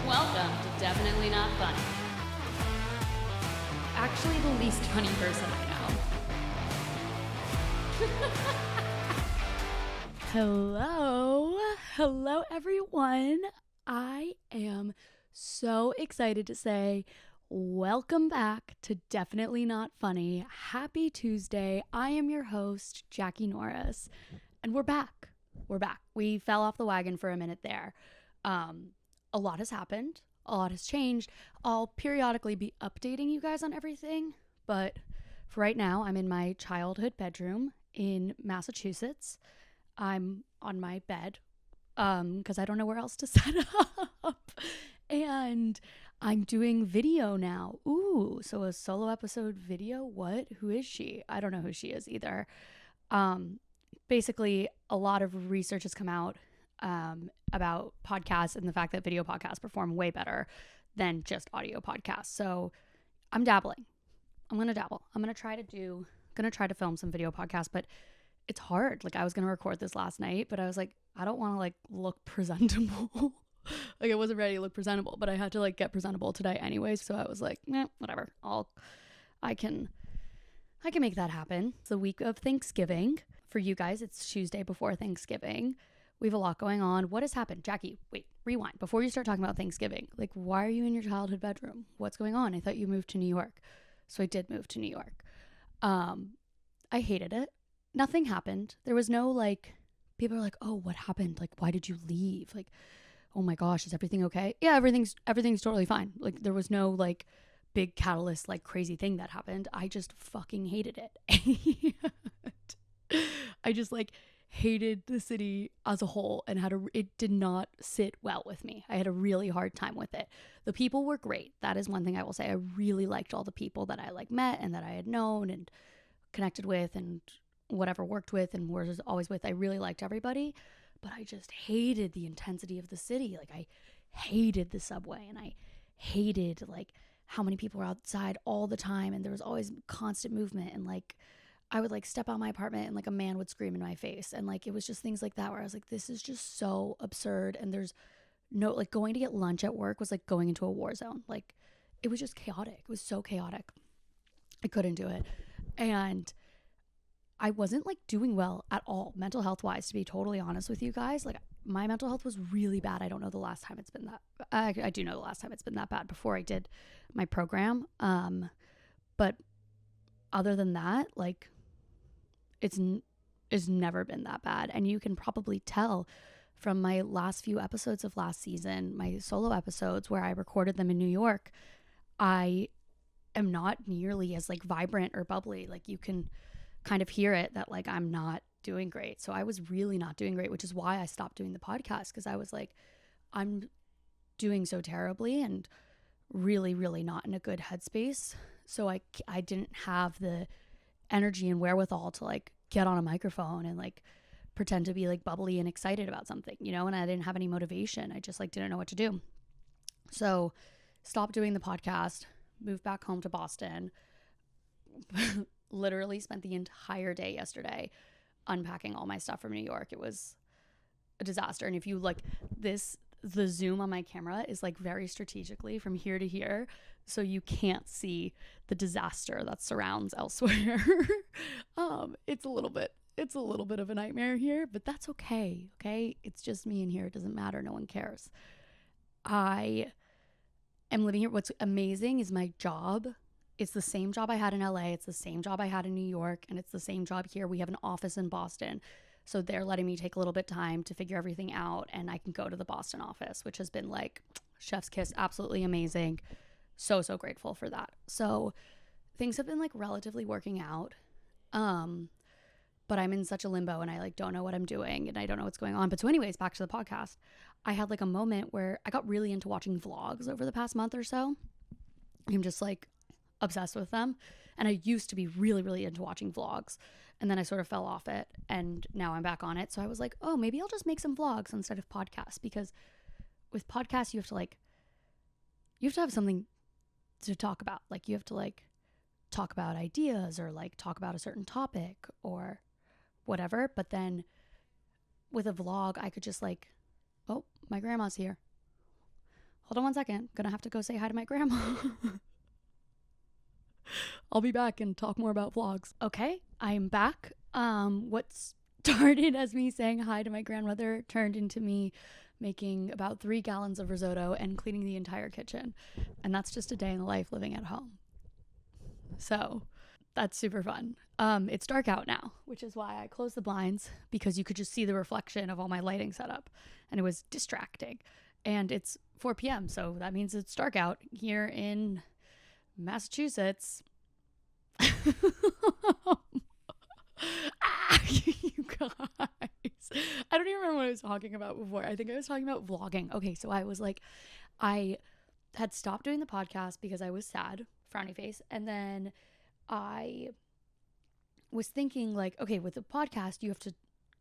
Welcome to Definitely Not Funny. Actually, the least funny person I know. Hello everyone. I am so excited to say welcome back to Definitely Not Funny. Happy Tuesday. I am your host, Jackie Norris, and we're back. We fell off the wagon for a minute there. A lot has happened. A lot has changed. I'll periodically be updating you guys on everything, but for right now, I'm in my childhood bedroom in Massachusetts. I'm on my bed because I don't know where else to set up. And I'm doing video now. Ooh, so a solo episode video? What? Who is she? I don't know who she is either. Basically, a lot of research has come out about podcasts and the fact that video podcasts perform way better than just audio podcasts. So I'm dabbling. I'm going to dabble. I'm going to try to film some video podcasts, but it's hard. Like I was going to record this last night, but I was like, I don't want to like look presentable. Like I wasn't ready to look presentable, but I had to like get presentable today anyways. So I was like, whatever. I can make that happen. It's the week of Thanksgiving. For you guys, it's Tuesday before Thanksgiving. We have a lot going on. What has happened? Jackie, wait, rewind. Before you start talking about Thanksgiving, like, why are you in your childhood bedroom? What's going on? I thought you moved to New York. So I did move to New York. I hated it. Nothing happened. There was no, like, people are like, oh, what happened? Like, why did you leave? Like, oh my gosh, is everything okay? Yeah, everything's totally fine. Like, there was no, like, big catalyst, like, crazy thing that happened. I just fucking hated it. I just, like, hated the city as a whole and it did not sit well with me. I had a really hard time with it. The people were great. That is one thing I will say. I really liked all the people that I like met and that I had known and connected with and whatever worked with and was always with. I really liked everybody, but I just hated the intensity of the city. Like I hated the subway and I hated like how many people were outside all the time and there was always constant movement and like I would like step out my apartment and like a man would scream in my face. And like, it was just things like that where I was like, this is just so absurd. And there's no, like going to get lunch at work was like going into a war zone. Like it was just chaotic. It was so chaotic. I couldn't do it. And I wasn't like doing well at all mental health wise, to be totally honest with you guys. Like my mental health was really bad. I don't know the last time it's been that, I do know the last time it's been that bad before I did my program. But other than that, like, it's never been that bad. And you can probably tell from my last few episodes of last season, my solo episodes where I recorded them in New York, I am not nearly as like vibrant or bubbly. Like you can kind of hear it that like I'm not doing great. So I was really not doing great, which is why I stopped doing the podcast, because I was like, I'm doing so terribly and really, really not in a good headspace. So I didn't have the energy and wherewithal to like get on a microphone and like pretend to be like bubbly and excited about something, you know, and I didn't have any motivation. I just like didn't know what to do. So stopped doing the podcast, moved back home to Boston, literally spent the entire day yesterday unpacking all my stuff from New York. It was a disaster. And if you like the zoom on my camera is like very strategically from here to here, so you can't see the disaster that surrounds elsewhere. It's a little bit of a nightmare here, but that's okay. Okay, it's just me in here. It doesn't matter. No one cares. I am living here. What's amazing is my job. It's the same job I had in LA. It's the same job I had in New York, and it's the same job here. We have an office in Boston. So they're letting me take a little bit of time to figure everything out, and I can go to the Boston office, which has been like chef's kiss, absolutely amazing. So grateful for that. So things have been like relatively working out. But I'm in such a limbo and I like don't know what I'm doing and I don't know what's going on. But so anyways, back to the podcast. I had like a moment where I got really into watching vlogs over the past month or so. I'm just like obsessed with them. And I used to be really, really into watching vlogs. And then I sort of fell off it and now I'm back on it. So I was like, oh, maybe I'll just make some vlogs instead of podcasts, because with podcasts, you have to have something to talk about. Like you have to like talk about ideas or like talk about a certain topic or whatever. But then with a vlog, I could just like, oh, my grandma's here. Hold on one second. Gonna have to go say hi to my grandma. I'll be back and talk more about vlogs. Okay, I'm back. What started as me saying hi to my grandmother turned into me making about 3 gallons of risotto and cleaning the entire kitchen. And that's just a day in the life living at home. So that's super fun. It's dark out now, which is why I closed the blinds, because you could just see the reflection of all my lighting setup and it was distracting. And it's 4 p.m. So that means it's dark out here in Massachusetts. You guys, I don't even remember what I was talking about before. I think I was talking about vlogging. Okay, so I was like, I had stopped doing the podcast because I was sad, frowny face, and then I was thinking like, okay, with the podcast you have to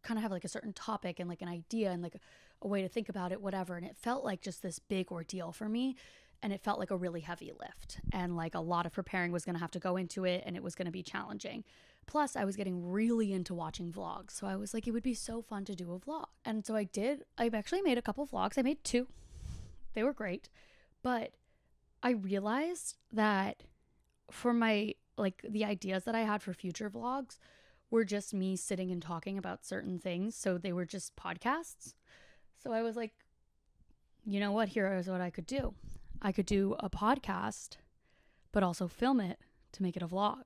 kind of have like a certain topic and like an idea and like a way to think about it, whatever, and it felt like just this big ordeal for me. And it felt like a really heavy lift, and like a lot of preparing was going to have to go into it, and it was going to be challenging. Plus, I was getting really into watching vlogs. So I was like, it would be so fun to do a vlog. And so I did. I've actually made a couple vlogs. I made 2. They were great. But I realized that for my, like, the ideas that I had for future vlogs were just me sitting and talking about certain things. So they were just podcasts. So I was like, you know what? Here is what I could do. I could do a podcast, but also film it to make it a vlog.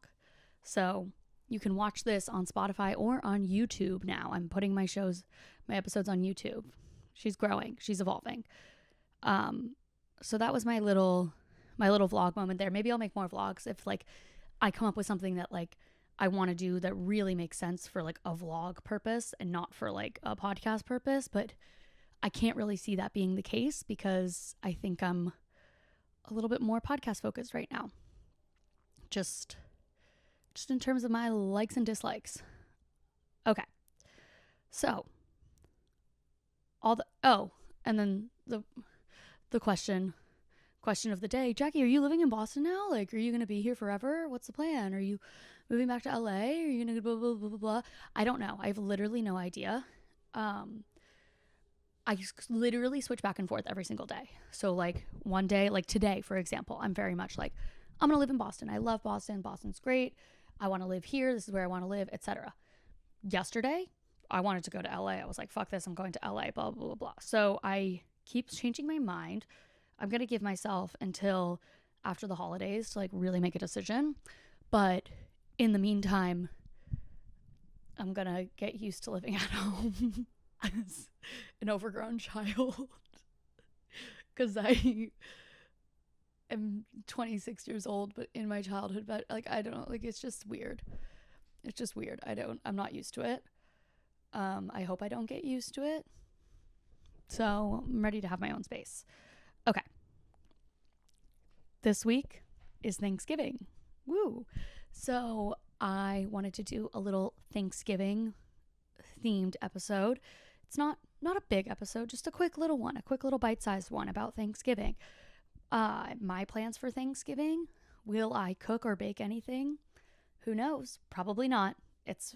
So you can watch this on Spotify or on YouTube now. I'm putting my episodes on YouTube. She's growing. She's evolving. So that was my little vlog moment there. Maybe I'll make more vlogs if like I come up with something that like I want to do that really makes sense for like a vlog purpose and not for like a podcast purpose. But I can't really see that being the case because I think I'm a little bit more podcast focused right now. Just in terms of my likes and dislikes. Okay. So and then the question of the day, Jackie, are you living in Boston now? Like, are you going to be here forever? What's the plan? Are you moving back to LA? Are you going to blah, blah, blah, blah, blah? I don't know. I have literally no idea. I literally switch back and forth every single day. So like one day, like today, for example, I'm very much like, I'm going to live in Boston. I love Boston. Boston's great. I want to live here. This is where I want to live, etc. Yesterday, I wanted to go to LA. I was like, fuck this. I'm going to LA, blah, blah, blah, blah. So I keep changing my mind. I'm going to give myself until after the holidays to like really make a decision. But in the meantime, I'm going to get used to living at home as an overgrown child. Because I am 26 years old, but in my childhood, but like, I don't know, like, it's just weird. It's just weird. I'm not used to it. I hope I don't get used to it. So I'm ready to have my own space. Okay. This week is Thanksgiving. Woo. So I wanted to do a little Thanksgiving themed episode. It's not a big episode, just a quick little one, a quick little bite-sized one about Thanksgiving. My plans for Thanksgiving. Will I cook or bake anything? Who knows? Probably not. It's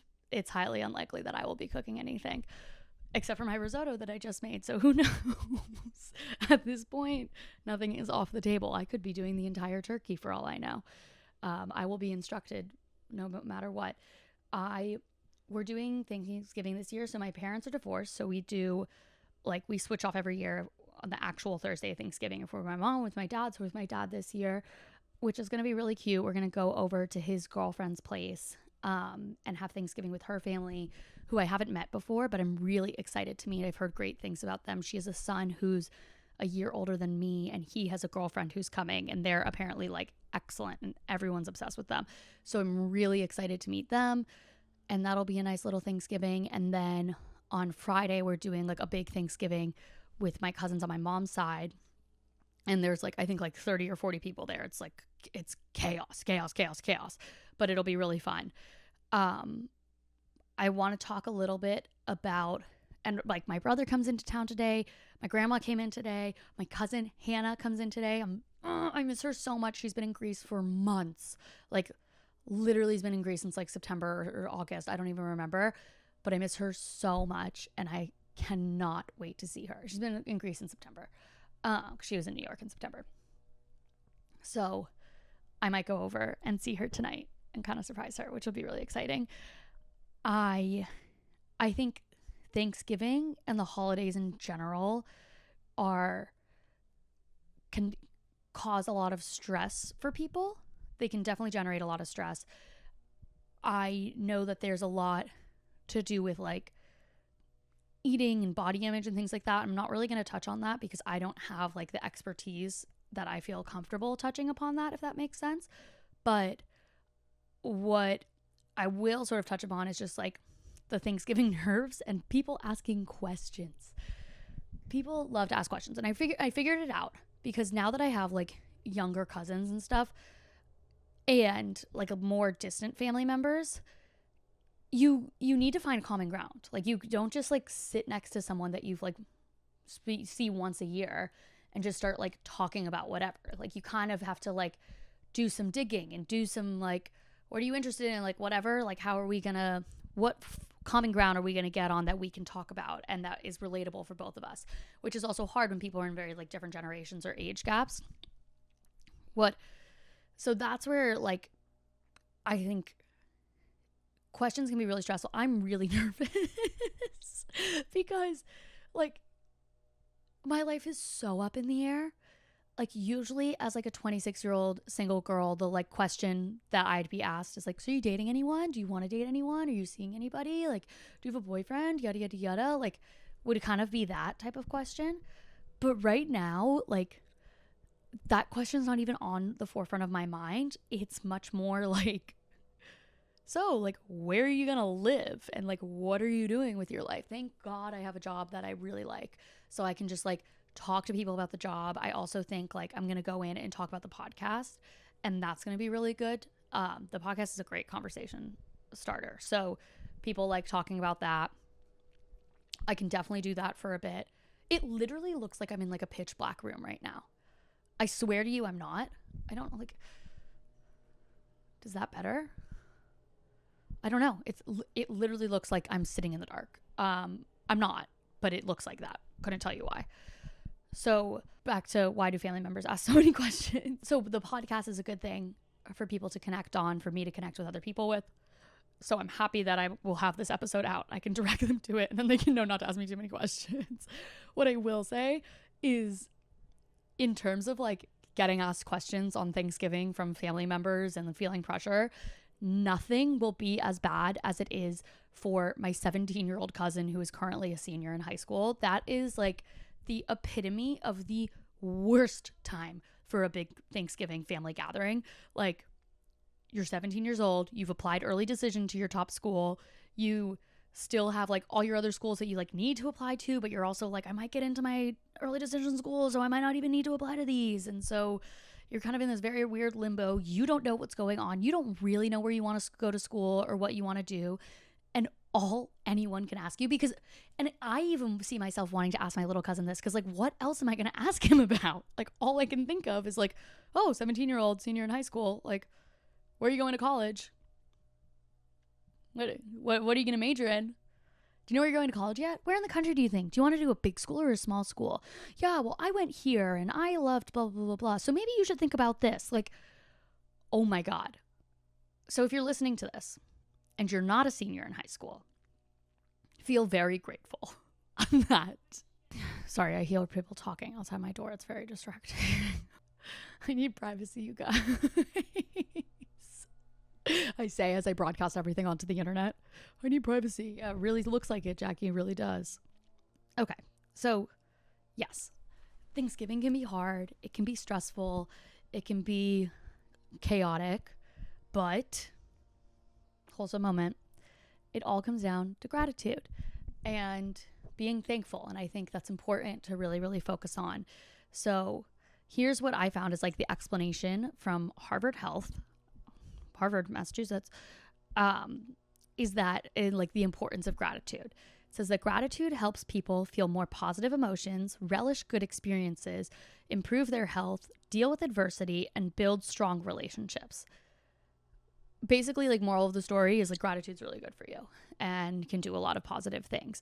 highly unlikely that I will be cooking anything, except for my risotto that I just made. So who knows? At this point, nothing is off the table. I could be doing the entire turkey for all I know. I will be instructed no matter what. We're doing Thanksgiving this year. So my parents are divorced. So we switch off every year on the actual Thursday of Thanksgiving. If we're with my mom, with my dad. So with my dad this year, which is going to be really cute. We're going to go over to his girlfriend's place and have Thanksgiving with her family, who I haven't met before, but I'm really excited to meet. I've heard great things about them. She has a son who's a year older than me, and he has a girlfriend who's coming, and they're apparently like excellent, and everyone's obsessed with them. So I'm really excited to meet them, and that'll be a nice little Thanksgiving. And then on Friday, we're doing like a big Thanksgiving with my cousins on my mom's side. And there's like, I think like 30 or 40 people there. It's like, it's chaos, but it'll be really fun. I want to talk a little bit about, and like my brother comes into town today. My grandma came in today. My cousin Hannah comes in today. I miss her so much. She's been in Greece for months. Like literally has been in Greece since like September or August. I don't even remember, but I miss her so much and I cannot wait to see her. She's been in Greece in September. She was in New York in September. So I might go over and see her tonight and kind of surprise her, which will be really exciting. I think Thanksgiving and the holidays in general can cause a lot of stress for people. They can definitely generate a lot of stress. I know that there's a lot to do with like eating and body image and things like that. I'm not really going to touch on that because I don't have like the expertise that I feel comfortable touching upon that, if that makes sense. But what I will sort of touch upon is just like the Thanksgiving nerves and people asking questions. People love to ask questions, and I figured it out because now that I have like younger cousins and stuff and like more distant family members, you need to find common ground. Like you don't just like sit next to someone that you've like see once a year and just start like talking about whatever. Like you kind of have to like do some digging and do some like, what are you interested in? Like whatever, like how are we gonna, what common ground are we gonna get on that we can talk about and that is relatable for both of us, which is also hard when people are in very like different generations or age gaps. So that's where like, I think questions can be really stressful. I'm really nervous because like my life is so up in the air. Like usually as like a 26-year-old single girl, the like question that I'd be asked is like, so are you dating anyone? Do you want to date anyone? Are you seeing anybody? Like, do you have a boyfriend? Yada, yada, yada. Like would kind of be that type of question. But right now, like that question's not even on the forefront of my mind. It's much more like, so like, where are you going to live? And like, what are you doing with your life? Thank God I have a job that I really like. So I can just like talk to people about the job. I also think like I'm going to go in and talk about the podcast, and that's going to be really good. The podcast is a great conversation starter. So people like talking about that. I can definitely do that for a bit. It literally looks like I'm in like a pitch black room right now. I swear to you, I'm not. I don't like, does that better? I don't know. It literally looks like I'm sitting in the dark. I'm not, but it looks like that. Couldn't tell you why. So back to why do family members ask so many questions? So the podcast is a good thing for people to connect on, for me to connect with other people with. So I'm happy that I will have this episode out. I can direct them to it and then they can know not to ask me too many questions. What I will say is, in terms of like getting asked questions on Thanksgiving from family members and the feeling pressure, nothing will be as bad as it is for my 17-year-old cousin who is currently a senior in high school. That is like the epitome of the worst time for a big Thanksgiving family gathering. Like, you're 17 years old, you've applied early decision to your top school, you still have like all your other schools that you like need to apply to, but you're also like, I might get into my early decision school, so I might not even need to apply to these. And so you're kind of in this very weird limbo. You don't know what's going on. You don't really know where you want to go to school or what you want to do. And all anyone can ask you, because, and I even see myself wanting to ask my little cousin this, because like, what else am I going to ask him about? Like, all I can think of is like, oh, 17-year-old senior in high school. Like, where are you going to college? What are you going to major in? Do you know where you're going to college yet? Where in the country do you think? Do you want to do a big school or a small school? Yeah, well, I went here and I loved blah, blah, blah, blah. So maybe you should think about this. Like, oh my God. So if you're listening to this and you're not a senior in high school, feel very grateful on that. Sorry, I hear people talking outside my door. It's very distracting. I need privacy, you guys. I say as I broadcast everything onto the internet, I need privacy. Yeah, it really looks like it, Jackie. It really does. Okay, so yes, Thanksgiving can be hard. It can be stressful. It can be chaotic, but hold a moment. It all comes down to gratitude and being thankful. And I think that's important to really, really focus on. So here's what I found is like the explanation from Harvard, Massachusetts, is that in like the importance of gratitude. It says that gratitude helps people feel more positive emotions, relish good experiences, improve their health, deal with adversity, and build strong relationships. Basically, like, moral of the story is like gratitude's really good for you and can do a lot of positive things.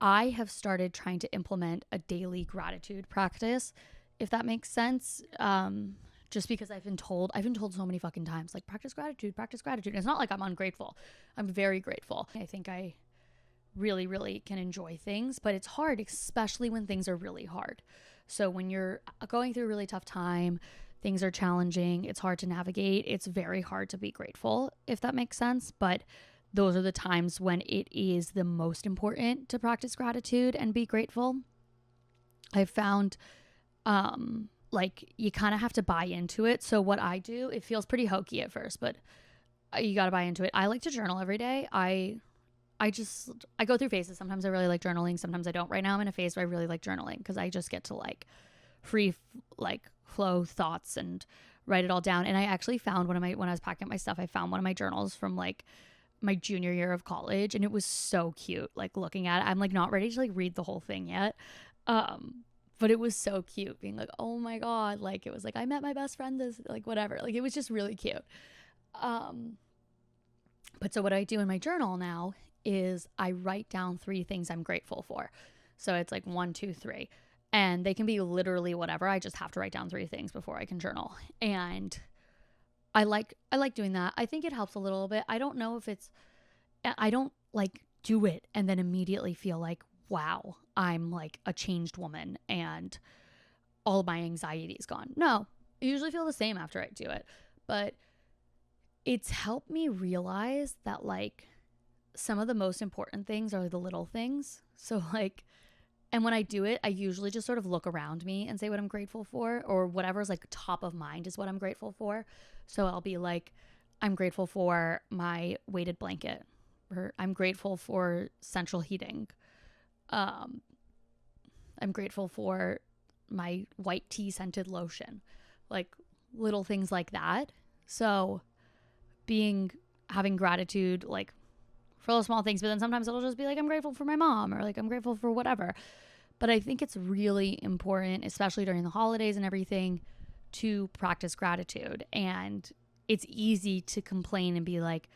I have started trying to implement a daily gratitude practice if that makes sense. Just because I've been told so many fucking times, like, practice gratitude. And it's not like I'm ungrateful. I'm very grateful. I think I really, really can enjoy things, but it's hard, especially when things are really hard. So when you're going through a really tough time, things are challenging, it's hard to navigate, it's very hard to be grateful, if that makes sense. But those are the times when it is the most important to practice gratitude and be grateful. I've found, like, you kind of have to buy into it. So what I do, it feels pretty hokey at first, but you got to buy into it. I like to journal every day. I go through phases. Sometimes I really like journaling. Sometimes I don't. Right now I'm in a phase where I really like journaling because I just get to like flow thoughts and write it all down. And I actually found when I was packing up my stuff, I found one of my journals from like my junior year of college, and it was so cute. Like, looking at it, I'm like not ready to like read the whole thing yet. But it was so cute being like, oh my God, like, it was like, I met my best friend this, like, whatever. Like, it was just really cute. But so what I do in my journal now is I write down 3 things I'm grateful for. So it's like 1, 2, 3. And they can be literally whatever. I just have to write down 3 things before I can journal. And I like doing that. I think it helps a little bit. I don't know if I don't like do it and then immediately feel like, wow, I'm like a changed woman and all of my anxiety is gone. No, I usually feel the same after I do it. But it's helped me realize that like some of the most important things are the little things. So like, and when I do it, I usually just sort of look around me and say what I'm grateful for, or whatever's like top of mind is what I'm grateful for. So I'll be like, I'm grateful for my weighted blanket, or I'm grateful for central heating. I'm grateful for my white tea scented lotion, like little things like that. So having gratitude, like, for those small things, but then sometimes it'll just be like, I'm grateful for my mom, or like, I'm grateful for whatever. But I think it's really important, especially during the holidays and everything, to practice gratitude. And it's easy to complain and be like,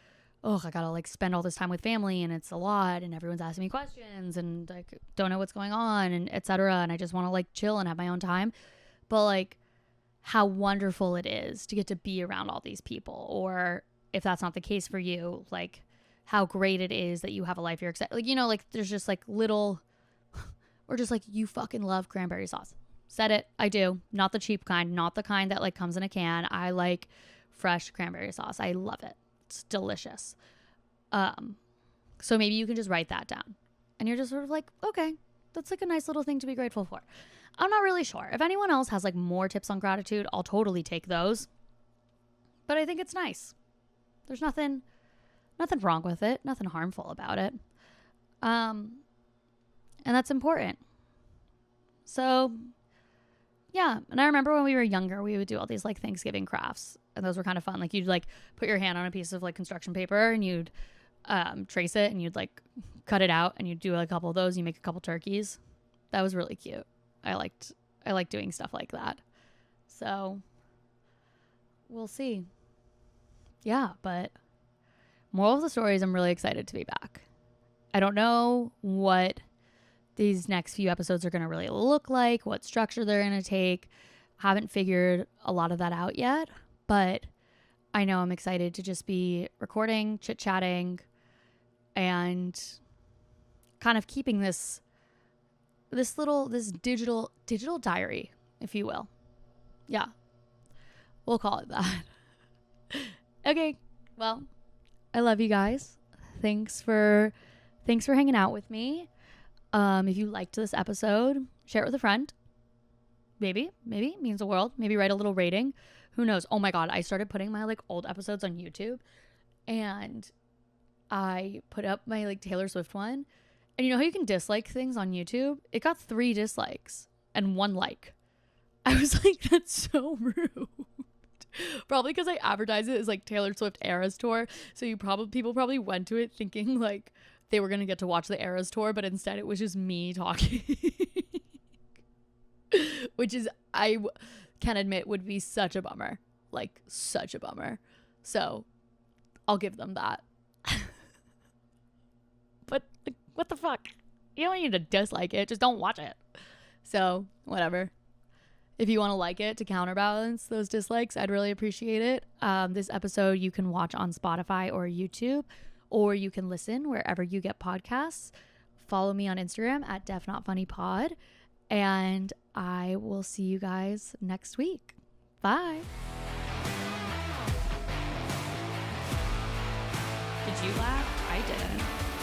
oh, I gotta like spend all this time with family and it's a lot and everyone's asking me questions and like don't know what's going on and etc. And I just want to like chill and have my own time. But like, how wonderful it is to get to be around all these people. Or if that's not the case for you, like, how great it is that you have a life you're excited. Like, you know, like, there's just like little, or just like, you fucking love cranberry sauce. Said it. I do. Not the cheap kind, not the kind that like comes in a can. I like fresh cranberry sauce. I love it. It's delicious. So maybe you can just write that down and you're just sort of like, okay, that's like a nice little thing to be grateful for. I'm not really sure. If anyone else has like more tips on gratitude, I'll totally take those. But I think it's nice. There's nothing wrong with it. Nothing harmful about it. And that's important. So yeah. And I remember when we were younger, we would do all these like Thanksgiving crafts, and those were kind of fun. Like, you'd like put your hand on a piece of like construction paper and you'd trace it and you'd like cut it out and you'd do a couple of those. You make a couple turkeys. That was really cute. I liked doing stuff like that. So we'll see. Yeah, but moral of the story is I'm really excited to be back. I don't know what these next few episodes are going to really look like, what structure they're going to take. Haven't figured a lot of that out yet, but I know I'm excited to just be recording, chit-chatting, and kind of keeping this digital diary, if you will. Yeah, we'll call it that. Okay, well, I love you guys. Thanks for hanging out with me. If you liked this episode, share it with a friend. Maybe it means the world. Maybe write a little rating. Who knows? Oh my God, I started putting my like old episodes on YouTube, and I put up my like Taylor Swift one. And you know how you can dislike things on YouTube? It got 3 dislikes and 1 like. I was like, that's so rude. Probably because I advertised it as like Taylor Swift Eras Tour. So people probably went to it thinking like they were going to get to watch the Eras Tour, but instead it was just me talking. Which is, I can admit, would be such a bummer. Like, such a bummer. So I'll give them that. But like, what the fuck? You don't need to dislike it. Just don't watch it. So whatever. if you want to like it to counterbalance those dislikes, I'd really appreciate it. This episode you can watch on Spotify or YouTube, or you can listen wherever you get podcasts. Follow me on Instagram at DefNotFunnyPod, and I will see you guys next week. Bye. Did you laugh? I didn't.